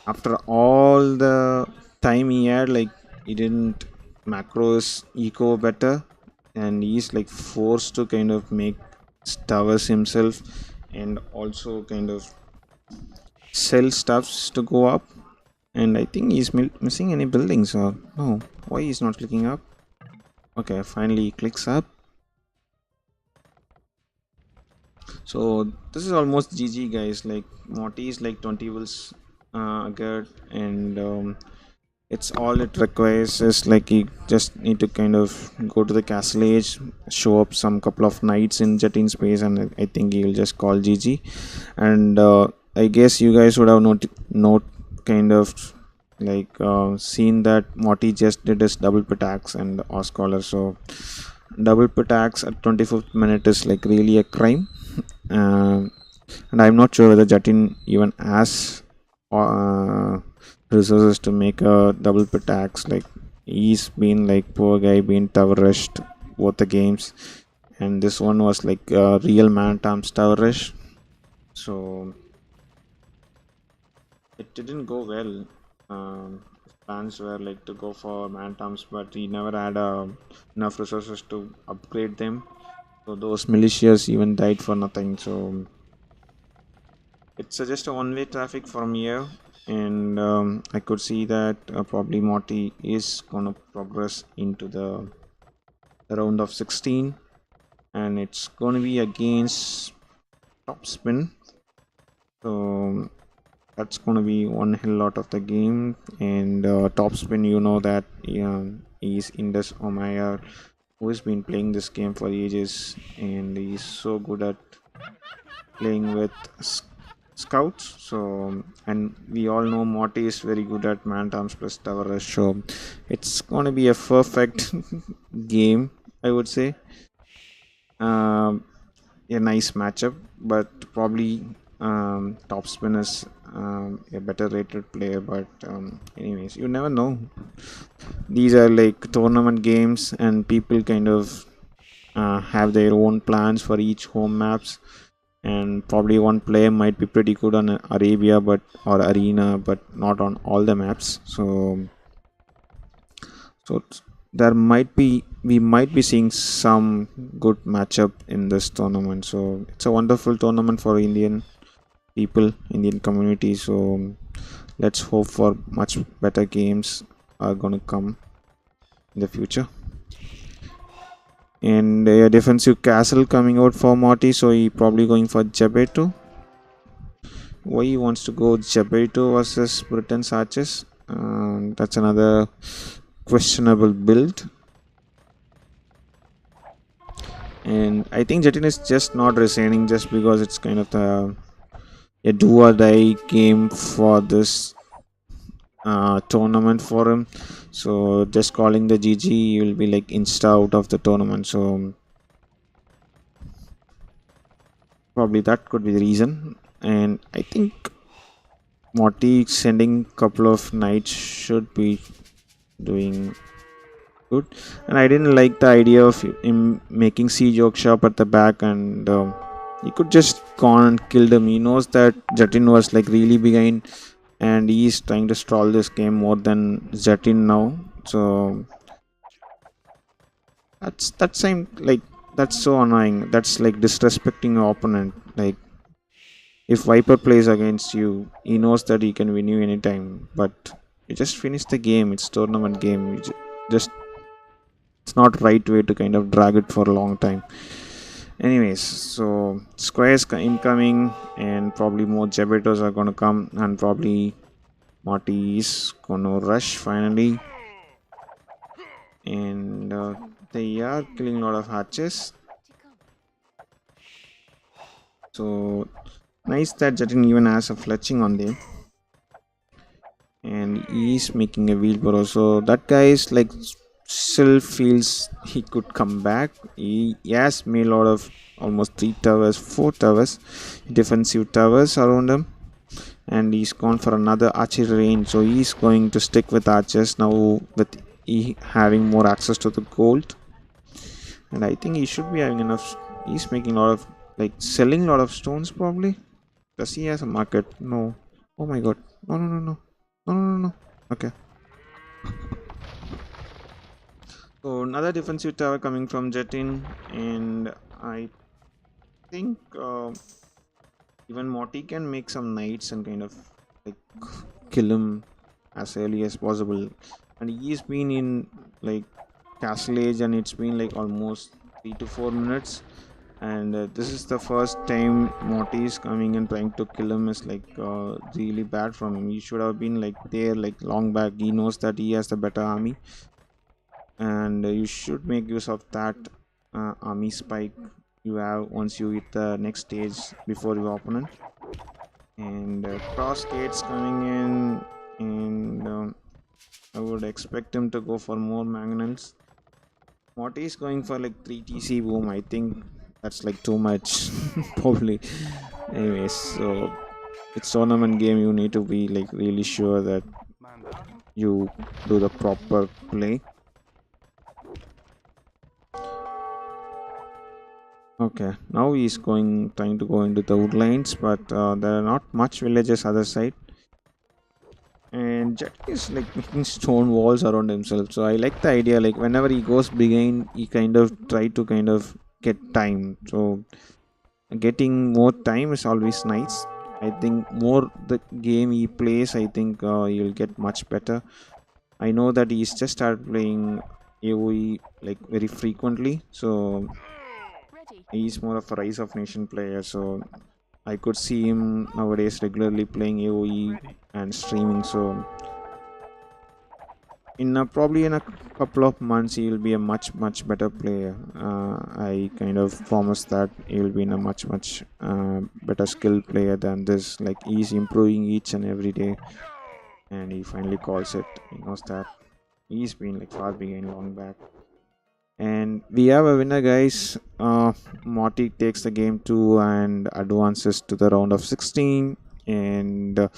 after all the time he had, like he didn't macro his eco better, and he's like forced to kind of make towers himself and also kind of sell stuffs to go up. And I think he's missing any buildings, or no, why he's not clicking up? Okay, finally he clicks up. So this is almost GG, guys. Like Morty is like 20 wills good, and it's all it requires is like you just need to kind of go to the castle age, show up some couple of nights in Jatin space, and I think you'll just call GG. And I guess you guys would have note kind of like seen that Morty just did his double pitax and Oscaller. So double pitax at 25th minute is like really a crime. Um and I'm not sure whether Jatin even has uh, resources to make a double pitax. Like he's been like poor guy being tower rushed both the games, and this one was like a real man times tower rush. So it didn't go well. His plans were like to go for man terms, but he never had enough resources to upgrade them. So those militias even died for nothing. So it's just a one-way traffic from here, and I could see that probably Morty is gonna progress into the round of 16, and it's gonna be against top spin. So that's gonna be one hell lot of the game. And top spin, you know that he's Indus Omaya, who has been playing this game for ages, and he's so good at playing with scouts. So and we all know Morty is very good at man terms plus tower rush, so it's gonna be a perfect game, I would say. um, a nice matchup, but probably top spin is a better rated player. But anyways, you never know. These are like tournament games, and people kind of have their own plans for each home maps. And probably one player might be pretty good on Arabia, but or Arena, but not on all the maps. So there might be we might be seeing some good matchup in this tournament. So it's a wonderful tournament for Indian people, Indian community. So let's hope for much better games are gonna come in the future. And a defensive castle coming out for Morty, so he probably going for Jabeto. Why he wants to go Jabeto versus Britain's Arches? That's another questionable build. And I think Jatin is just not resigning just because it's kind of a do or die game for this tournament for him. So just calling the GG, he will be like insta out of the tournament. So probably that could be the reason. And I think Morty sending couple of knights should be doing good. And I didn't like the idea of him making siege workshop at the back, and he could just gone and killed him. He knows that Jatin was like really behind, and he's trying to stall this game more than Jatin now. So that's same like that's so annoying. That's like disrespecting your opponent. Like if Viper plays against you, he knows that he can win you anytime, but you just finish the game. It's tournament game. Just it's not right way to kind of drag it for a long time. Anyways, so squares incoming, and probably more Jabetos are gonna come, and probably Marty is gonna rush finally, and they are killing a lot of hatches. So nice that Jatin even has a fletching on them, and he's making a wheelbarrow. So that guy is like still feels he could come back. He has made a lot of almost 3 towers, 4 towers, defensive towers around him, and he's gone for another archery range. So he's going to stick with archers now with he having more access to the gold, and I think he should be having enough. He's making a lot of like selling a lot of stones probably. Does he has a market? No. Oh my god. No, no, no, no. No, no, no, no. Okay. So another defensive tower coming from Jatin, and I think even Morty can make some knights and kind of like kill him as early as possible. And he's been in like castle age, and it's been like almost 3 to 4 minutes. And this is the first time Morty is coming and trying to kill him is like really bad from him. He should have been like there like long back. He knows that he has the better army, and you should make use of that army spike you have once you hit the next stage before your opponent. And cross gates coming in, and I would expect him to go for more mangonels. Morty is going for like 3 TC boom. I think that's like too much, probably. Anyways, so it's tournament game. You need to be like really sure that you do the proper play. Okay, now he's trying to go into the woodlands, but there are not much villages other side. And Jet is like making stone walls around himself. So I like the idea. Like whenever he goes behind, he kind of try to kind of get time. So getting more time is always nice. I think more the game he plays, I think he'll get much better. I know that he's just started playing AoE like very frequently, so he's more of a Rise of Nation player. So I could see him nowadays regularly playing AoE and streaming. So in probably in a couple of months he will be a much better player. I kind of promise that he will be in a much better skill player than this. Like he's improving each and every day, and he finally calls it. He knows that he's been like far behind long back. And we have a winner, guys. Morty takes the game 2 and advances to the round of 16. And a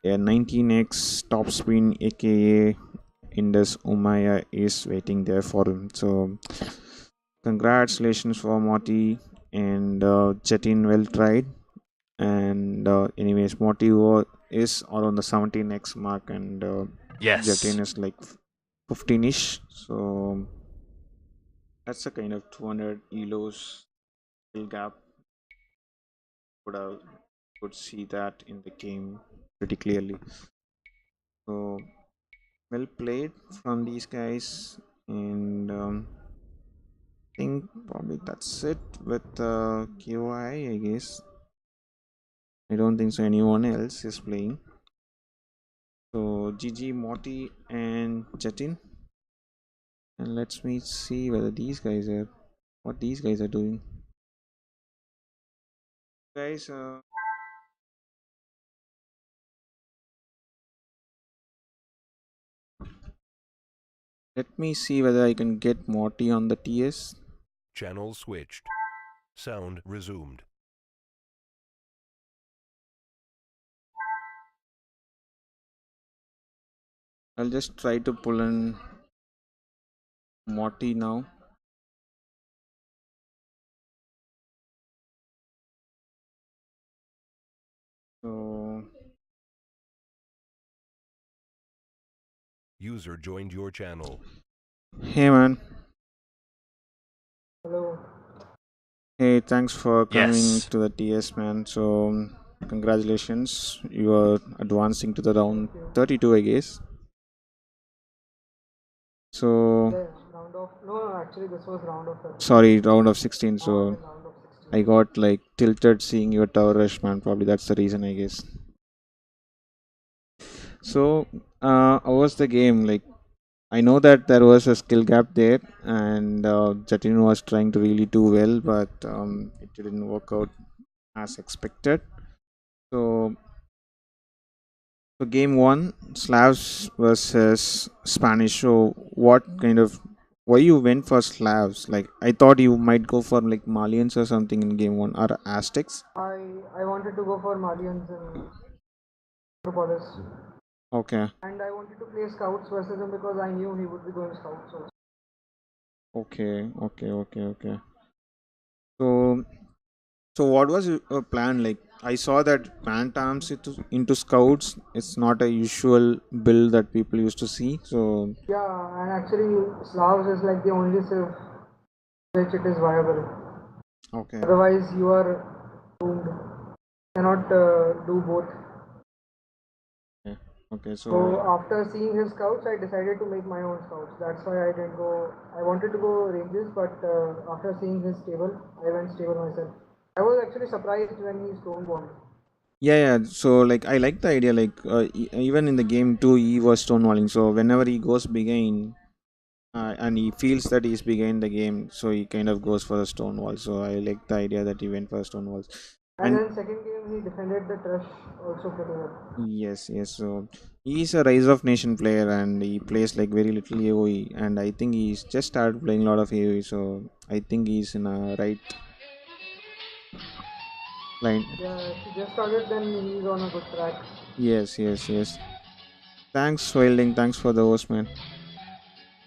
19x top spin, aka Indus Umaya, is waiting there for him. So, congratulations for Morty and Jatin. Well tried. And anyways, Morty is around the 17x mark, and Yes. Jatin is like 15ish. So that's a kind of 200 elos skill gap. Could see that in the game pretty clearly. So well played from these guys, and I think probably that's it with KOI. I guess I don't think so. Anyone else is playing. So GG Morty and Jatin, and let's me see whether these guys are what these guys are doing. Guys, let me see whether I can get Morty on the TS. Channel switched. Sound resumed. I'll just try to pull in Morty now. So User joined your channel. hey man, Hello. hey, thanks for coming Yes. to the TS, man. So congratulations, you are advancing to the round Thank you. 32, I guess. So Yeah, round of no, actually this was round of 30. sorry, round of 16. Now it So is round of 16. I got like tilted seeing your tower rush, man. Probably that's the reason, I guess. So how was the game? Like I know that there was a skill gap there, and Jatin was trying to really do well, but it didn't work out as expected. So, so game one, Slavs versus Spanish. So, what kind of why you went for Slavs? Like I thought you might go for like Malians or something in game one, or Aztecs. I wanted to go for Malians and Anthropolis. Okay, And I wanted to play scouts versus him because I knew he would be going scouts also. okay. So, so what was your plan? Like I saw that Phantoms into scouts. It's not a usual build that people used to see. So Yeah, and actually Slavs is like the only civ which it is viable. okay, Otherwise you are doomed. Cannot do both. okay, Okay, So so after seeing his scouts, I decided to make my own scouts. That's why I didn't go. I wanted to go ranges, but after seeing his stable, I went stable myself. I was actually surprised when he stonewalled. yeah, yeah. So like I like the idea. Like even in the game too, he was stonewalling. So whenever he goes behind, and he feels that he's behind the game, so he kind of goes for the stone wall. So I like the idea that he went for stone walls. And And then second game, he defended the Thresh also pretty well. yes, yes. So he's a Rise of Nation player, and he plays like very little AOE. And I think he's just started playing a lot of AOE. So I think he's in a right line. Yeah, if he just started, then he's on a good track. Yes, yes, yes. Thanks, Wilding. Thanks for the host, man.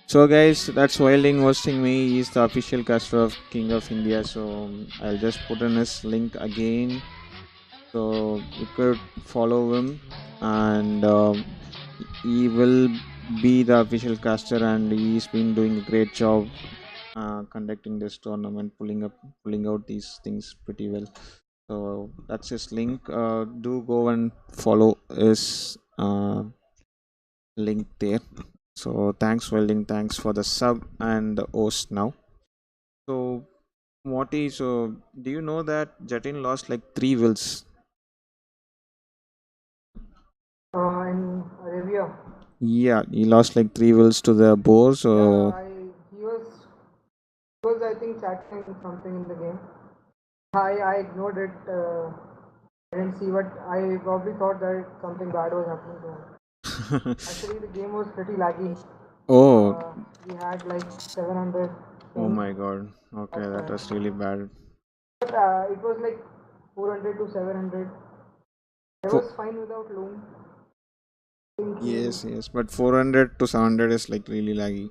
So, guys, that's Wilding hosting me. He's the official caster of King of India. So, I'll just put in his link again. So, you could follow him, and he will be the official caster, and he's been doing a great job conducting this tournament, pulling out these things pretty well. So, that's his link. Do go and follow his link there. So thanks, Welding. Thanks for the sub and the host now. So Morty, so do you know that Jatin lost like 3 wills? In Arabia, Yeah, he lost like 3 wills to the boar. yeah, So he was I think chatting something in the game. I ignored it. I didn't see, but I probably thought that something bad was happening to him. Actually, the game was pretty laggy. oh, We had like 700 oh ping my God. Okay, that that time. was really bad. But it was like 400 to 700. I For, was fine without loom. I think yes, yes, but 400 to 700 is like really laggy.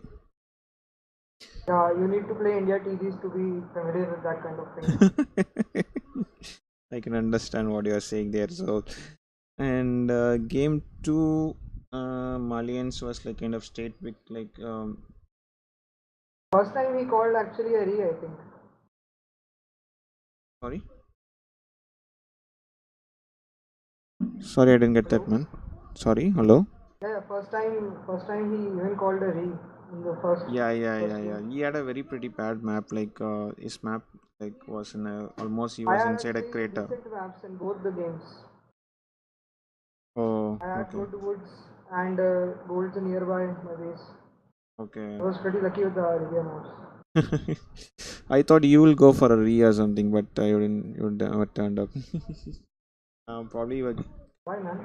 you need to play India TGs to be familiar with that kind of thing. I can understand what you're saying there. So, and game two, Malians was like kind of state pick, like First time he called actually a re, I think. sorry, sorry, I didn't get that, Hello? man. Sorry, hello. Yeah, first time he even called a re in the first Yeah, yeah, first yeah, game. yeah. He had a very pretty bad map. Like his map, like was in a almost he I was had inside a actually crater. decent maps in both the games. Oh, I had okay, good woods and golds nearby my base. I okay. was pretty lucky with the area maps. I thought you will go for a re or something, but you didn't. You never turned up. Probably Why, man?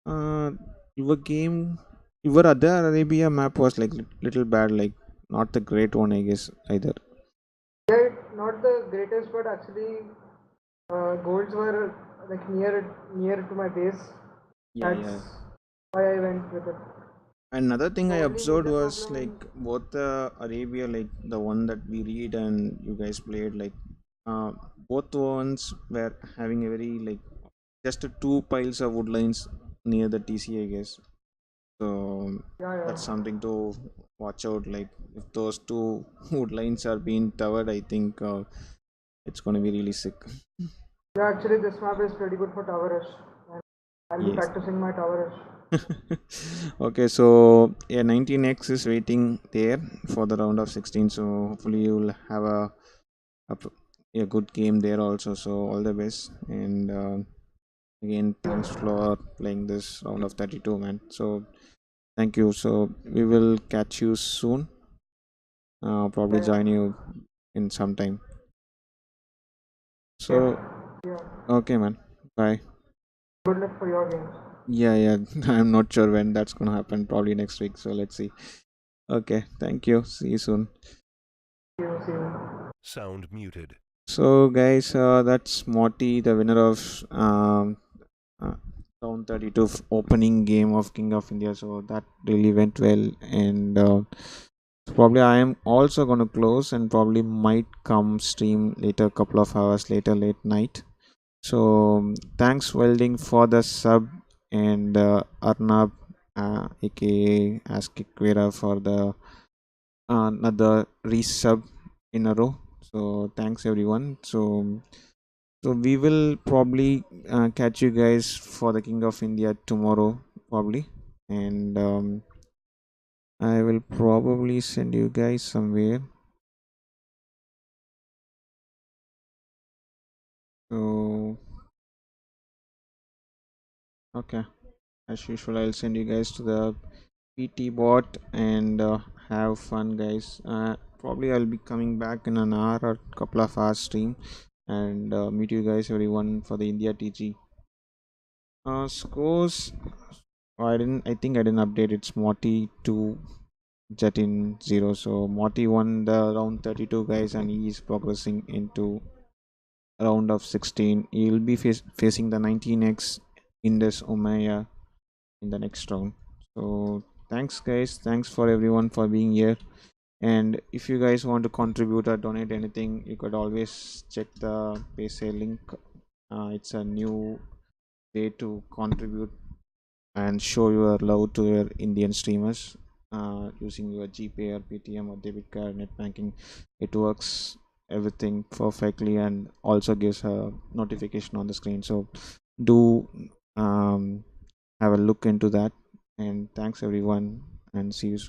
uh, your game, your other Arabia map was like little bad, like not the great one, I guess either. Yeah, not the greatest, but actually golds were like near to my base. Yeah, That's yeah. why I went with it. Another thing The I only observed major was problem, like both the Arabia, like the one that we read and you guys played, like uh, both ones were having a very like just two piles of woodlines near the TC, I guess. So yeah, that's yeah. something to watch out. Like if those two woodlines are being towered, I think it's going to be really sick. Yeah, actually, this map is pretty good for tower rush. And I'll be Yes. practicing my tower rush. Okay, so yeah, 19x is waiting there for the round of 16. So hopefully you'll have a, p- a good game there also. So all the best. And again, thanks for playing this round of 32, man. So thank you. So we will catch you soon. Probably Yeah, join yeah. you in some time. Okay. So Yeah. okay, man. Bye. Good luck for your games. Yeah, yeah. I'm not sure when that's gonna happen. Probably next week. So let's see. Okay. Thank you. See you soon. See you. See you. Sound muted. So, guys, that's Morty, the winner of uh, round 32 opening game of King of India. So that really went well, and probably I am also going to close and probably might come stream later, a couple of hours later, late night. So thanks, Welding, for the sub, and Arnab, aka Askikwera, for the another resub in a row. So thanks everyone. So we will probably catch you guys for the King of India tomorrow. probably, and I will probably send you guys somewhere. So okay, as usual, I'll send you guys to the PT bot and have fun, guys. Probably I'll be coming back in an hour or couple of hours stream and meet you guys everyone for the India TG. Scores. I think I didn't update. It's Morty 2, Jatin 0. So Morty won the round 32, guys, and he is progressing into round of 16. He will be facing the 19x Indus Omaya in the next round. So thanks, guys. Thanks for everyone for being here. And if you guys want to contribute or donate anything, you could always check the PaySale link. It's a new way to contribute and show your love to your Indian streamers using your GPay or Paytm or debit card, net banking. It works everything perfectly and also gives a notification on the screen. So do have a look into that. And thanks everyone, and see you soon.